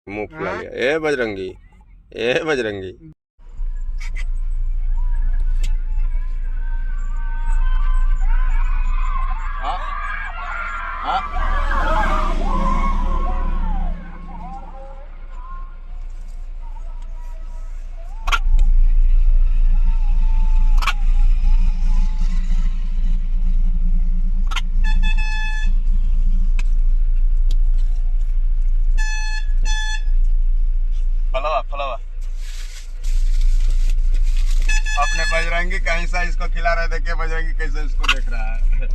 मुंह फुला लिया। ए बजरंगी, ए बजरंगी। हाँ हाँ। फलावा फलावा अपने बजरंगी का हिस्सा इसको खिला रहा है। देखिए बजरंगी कैसे इसको देख रहा है।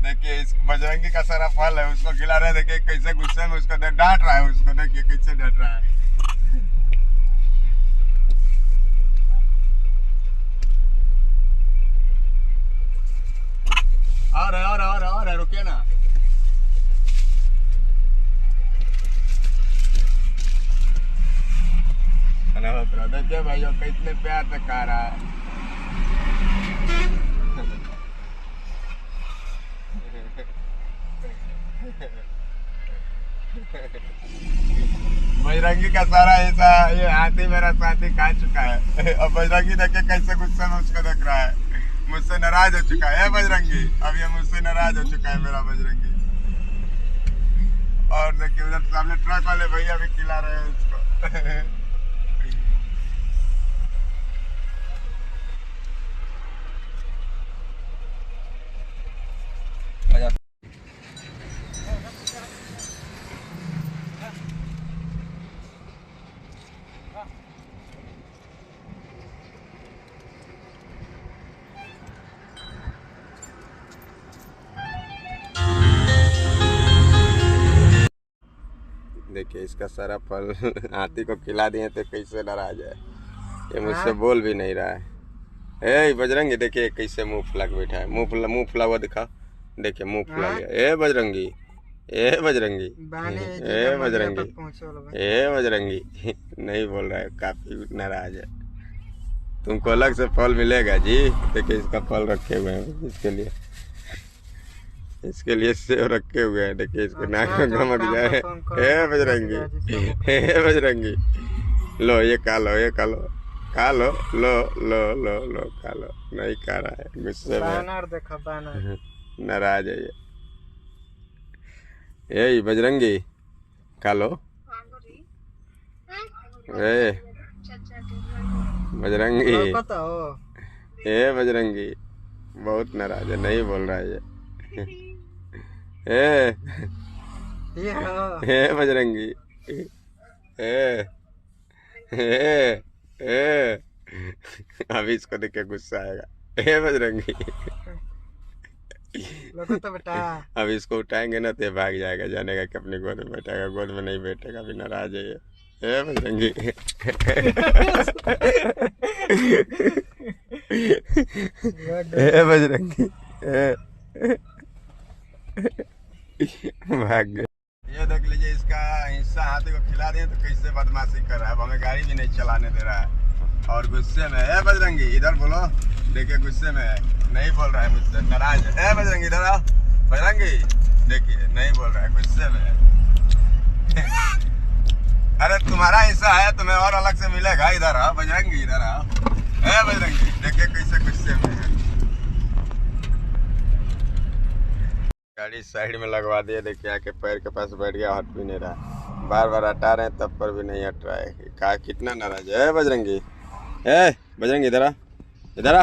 देखिए इस बजरंगी का सारा फल है उसको खिला रहे हैं। देखिए कैसे गुस्से में उसको डांट रहा है। उसको देखिए कैसे डांट रहा है। और है रुकिए ना। देखिए भाइयों कितने प्यार से खा रहा है। बजरंगी का सारा हिस्सा ये हाथी मेरा साथी खा चुका है। और बजरंगी देखिए कैसे गुस्से में उसको देख रहा है। मुझसे नाराज हो चुका है बजरंगी। अब ये मुझसे नाराज हो चुका है मेरा बजरंगी। और देखिए उधर सामने ट्रक वाले भैया भी खिला रहे हैं उसको। देखिए इसका सारा फल हाथी को खिला दिए तो कैसे नाराज है। ये मुझसे बोल भी नहीं रहा है। ए बजरंगी देखिए कैसे मुंह फुला के बैठा है। मुंह फुला हुआ दिखा। देखिए मुंह फुला लिया। ए बजरंगी, ए बजरंगी, ए बजरंगी, ए बजरंगी। नहीं बोल रहा है, काफी नाराज है। तुमको अलग से फल मिलेगा जी। देखिए इसका फल रखे हुए हैं इसके लिए सेव रखे हुए हैं। देखिए इसके नाक में गमक जाए। हे बजरंगी, हे बजरंगी, लो ये खा लो, ये खा लो, खा लो, लो लो लो लो खा लो। नहीं खा रहा है, गुस्से में नाराज है ये बजरंगी खा लो। ए बजरंगी, ए बजरंगी बहुत नाराज है। नहीं बोल रहा है ये। ए बजरंगी, ए अभी इसको देख के गुस्सा आएगा। ए बजरंगी तो बेटा अभी इसको उठाएंगे ना तो ये भाग जाएगा। जानेगा कि अपनी गोद में बैठेगा। गोद में नहीं बैठेगा, अभी नाराज है ये। ए बजरंगी, ए बजरंगी, भाग गए। ये देख लीजिए इसका हिस्सा हाथी को खिला दिए तो कैसे बदमाशी कर रहा है। हमें गाड़ी भी नहीं चलाने दे रहा है और गुस्से में है। बजरंगी इधर बोलो। देखिए गुस्से में है, नहीं बोल रहा है, मुझसे नाराज है। बजरंगी इधर आओ। बजरंगी देखिए नहीं बोल रहा है, गुस्से में है। अरे तुम्हारा हिस्सा है, तुम्हें और अलग से मिलेगा। इधर आओ बजरंगी, इधर आओ। बजरंगी देखिए कैसे गुस्से में है। गाड़ी साइड में लगवा दिया। देखिए आके पैर के पास बैठ गया, हट भी नहीं रहा। बार बार हटा रहे हैं तब पर भी नहीं हट रहा है। कहा कितना नाराज है बजरंगी। बजरंगी इधर आ, इधर आ,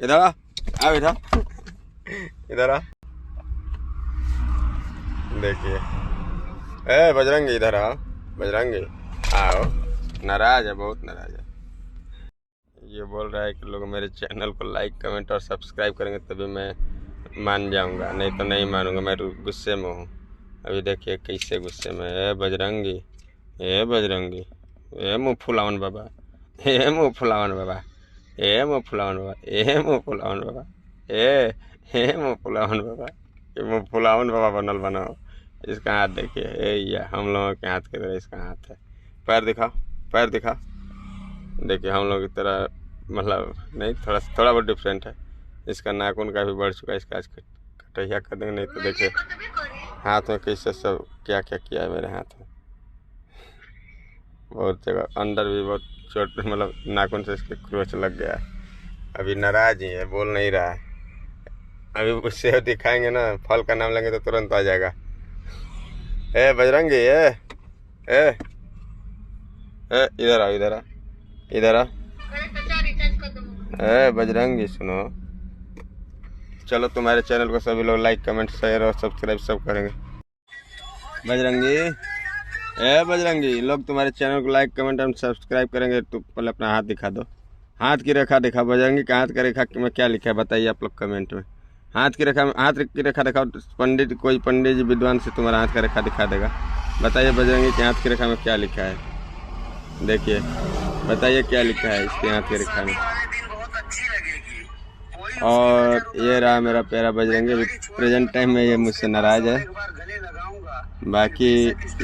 इधर आ, आ बेटा, इधर आ। देखिए बजरंगी इधर आओ। बजरंगी आओ। नाराज है, बहुत नाराज है। ये बोल रहा है कि लोग मेरे चैनल को लाइक कमेंट और सब्सक्राइब करेंगे तभी मैं मान जाऊंगा, नहीं तो नहीं मानूंगा। मैं गुस्से में हूँ। अभी देखिए कैसे गुस्से में है बजरंगी। ए बजरंगी, ए मुँह फुलावन बाबा, ए मुँह फुलावन बाबा, ए मुँह फुलावन बाबा, ए मुँह फुलावन बाबा, ए मुँह फुलावन बाबा। ये मुँह फुलावन बाबा बनल बनाओ। इसका हाथ देखिए, या हम लोगों के हाथ की तरह इसका हाथ है। पैर दिखाओ, पैर दिखा। देखिए हम लोग की तरह मतलब नहीं, थोड़ा बहुत डिफरेंट है। इसका नाखून का भी बढ़ चुका है। इसका आज कटैया कर देंगे, नहीं तो देखिए हाथ में कैसे सब क्या क्या किया है मेरे हाथ में। बहुत जगह अंदर भी बहुत चोट, मतलब नाखून से इसके क्रोच लग गया है। अभी नाराज ही है, बोल नहीं रहा है। अभी उससे दिखाएंगे ना, फल का नाम लेंगे तो तुरंत आ जाएगा। ए बजरंगी, ए इधर आ, इधर आ, इधर आ। ए बजरंगी सुनो, चलो तुम्हारे चैनल को सभी लोग लाइक कमेंट शेयर और सब्सक्राइब सब करेंगे। बजरंगी, ए बजरंगी, लोग तुम्हारे चैनल को लाइक कमेंट और सब्सक्राइब करेंगे। तो पहले अपना हाथ दिखा दो, हाथ की रेखा दिखा। बजरंगी का हाथ का रेखा में क्या लिखा है बताइए आप लोग कमेंट में। हाथ की रेखा में, हाथ की रेखा दिखाओ। पंडित, कोई पंडित जी विद्वान से तुम्हारा हाथ का रेखा दिखा देगा। बताइए बजरंगी के हाथ की रेखा में क्या लिखा है, देखिए बताइए क्या लिखा है इसके हाथ की रेखा में। और ये रहा मेरा प्यारा बजरंगी। अभी प्रेजेंट टाइम में ये मुझसे नाराज है। बाकी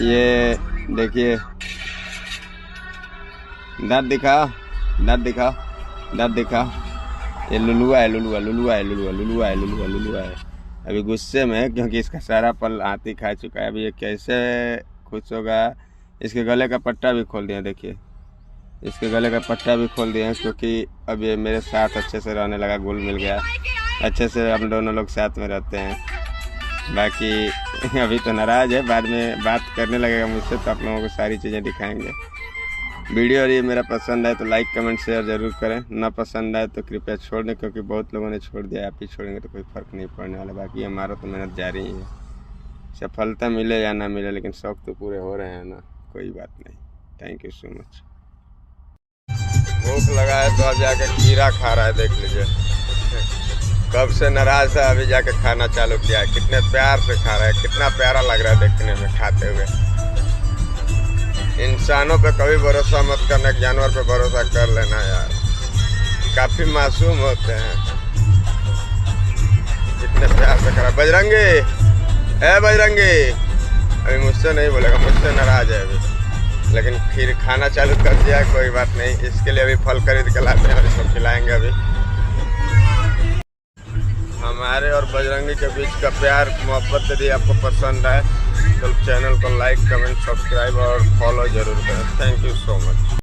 ये देखिए, दांत दिखाओ, दांत दिखाओ, दांत दिखाओ। ये लुलुआ है, लुलुआ, लुलुआ है, लुलुआ, लुलुआ है, लुलुआ, लुलुआ है। अभी गुस्से में है क्योंकि इसका सारा पल हाथी खा चुका है। अभी ये कैसे खुश होगा। इसके गले का पट्टा भी खोल दिया, देखिए इसके गले का पट्टा भी खोल दिया क्योंकि अब ये मेरे साथ अच्छे से रहने लगा, घुल मिल गया अच्छे से। हम दोनों लोग साथ में रहते हैं। बाकी अभी तो नाराज़ है, बाद में बात करने लगेगा मुझसे तो आप लोगों को सारी चीज़ें दिखाएंगे। वीडियो और ये मेरा पसंद आए तो लाइक कमेंट शेयर ज़रूर करें, ना पसंद आए तो कृपया छोड़ दें क्योंकि बहुत लोगों ने छोड़ दिया। आप ही छोड़ेंगे तो कोई फ़र्क नहीं पड़ने वाला। बाकी हमारा तो मेहनत जारी ही है, सफलता मिले या ना मिले लेकिन शौक तो पूरे हो रहे हैं ना, कोई बात नहीं। Thank you so much. भूख लगा है तो अब जाके खीरा खा रहा है, देख लीजिए। कब से नाराज था, अभी जाके खाना चालू किया है। कितने प्यार से खा रहा है, कितना प्यारा लग रहा है देखने में खाते हुए। इंसानों पे कभी भरोसा मत करना, जानवर पे भरोसा कर लेना यार, काफी मासूम होते हैं। कितने प्यार से खा रहा है बजरंगी। ए बजरंगी, अभी मुझसे नहीं बोलेगा, मुझसे नाराज है अभी, लेकिन फिर खाना चालू कर दिया। कोई बात नहीं, इसके लिए अभी फल खरीद के लाते हैं और इसको खिलाएंगे। अभी हमारे और बजरंगी के बीच का प्यार मोहब्बत यदि आपको पसंद आए तो चैनल को लाइक कमेंट सब्सक्राइब और फॉलो जरूर करें। Thank you so much.